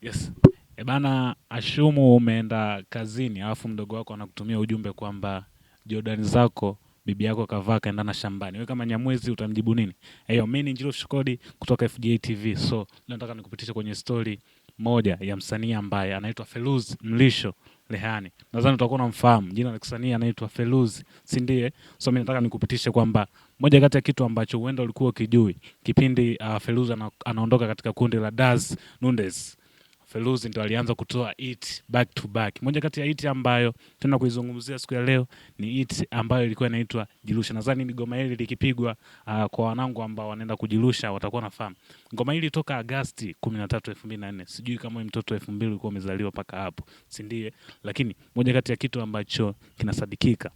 Yes. Bana, ashumu umeenda kazini alafu mdogo wako anakutumia ujumbe kwamba Jordan zako bibi yako kavaa kaenda na shambani. Wewe kama Nyamwezi utamjibu nini? Mimi ni Njilo Shikodi kutoka FGA TV. So, leo nataka nikupitisha kwenye story moja ya msanii ambaye anaitwa Feluz Mlisho Rehani. Nadhani utakuwa unamfahamu. Jina la kisanii anaitwa Feluz, si ndiye? So mimi nataka nikupitishe kwamba moja kati ya kitu ambacho huenda ulikuwa ukijui kipindi Feluz anaondoka katika kundi la Daz Nundes. Feluzi ndo alianza kutoa it back to back. Moja kati ya it ambayo tuna kuizungumzia siku ya leo ni it ambayo ilikuwa inaitwa Jirusha. Nadhani ni ngoma hili likipigwa kwa wanangu ambao wanaenda kujirusha watakuwa nafahamu. Ngoma hili toka Agosti 13, 2004. Sijui kama wewe mtoto 2000 ulikuwa umezaliwa paka hapo, si ndiye? Lakini moja kati ya kitu ambacho kinasadikika,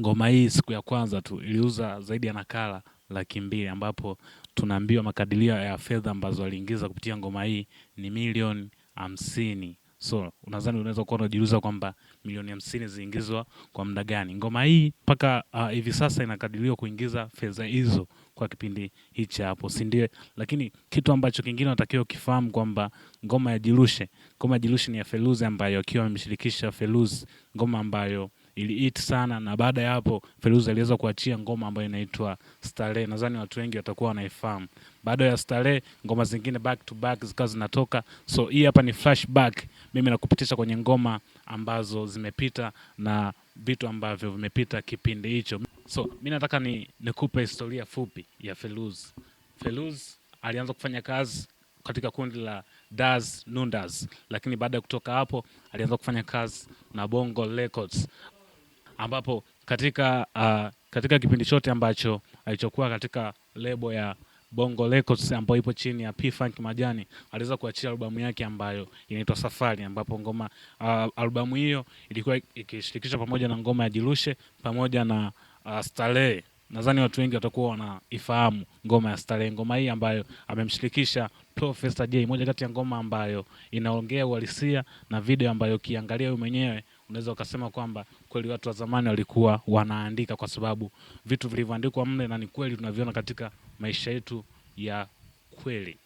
ngoma hii siku ya kwanza tu iliuza zaidi ya nakala 200,000 ambapo tunaambiwa makadirio ya fedha ambazo aliingiza kupitia ngoma hii ni milioni 50. So unadhani unaweza kuwa unajiuliza kwamba milioni 50 ziingizwa kwa muda gani? Ngoma hii mpaka hivi sasa inakadiriwa kuingiza fedha hizo kwa kipindi hichi hapo, si ndiye? Lakini kitu ambacho kingine unatakiwa kifahamu kwamba ngoma ya Jirushe ni ya Feluz ambayo akiwa amemshirikisha Feluz, ngoma ambayo iliit sana, na baada ya hapo Feluz aliweza kuachia ngoma ambayo inaitwa Starehe. Nadhani watu wengi watakuwa wanaifahamu. Baada ya Starehe ngoma zingine back to back zikawa zinatoka. So hii hapa ni flashback. Mimi nakupitisha kwenye ngoma ambazo zimepita na vitu ambavyo vimepita kipindi hicho. So mimi nataka nikupe historia fupi ya Feluz. Feluz alianza kufanya kazi katika kundi la Daz Nundas, lakini baada ya kutoka hapo alianza kufanya kazi na Bongo Records, ambapo katika kipindi chote ambacho alichokuwa katika lebo ya Bongo Records ambayo ipo chini ya P-Funk Majani, aliweza kuachia albamu yake ambayo inaitwa Safari, ambapo ngoma albamu hiyo ilikuwa ikishirikisha pamoja na ngoma ya Jirushe pamoja na Starehe. Nadhani watu wengi watakuwa wanaifahamu ngoma ya Starehe. Ngoma hii ambayo amemshirikisha Professor J, moja kati ya ngoma ambayo inaongea uhalisia na video ambayo ukiangalia wewe mwenyewe unaweza ukasema kwamba kweli watu wa zamani walikuwa wanaandika, kwa sababu vitu vilivyoandikwa mle na ni kweli tunaviona katika maisha yetu ya kweli.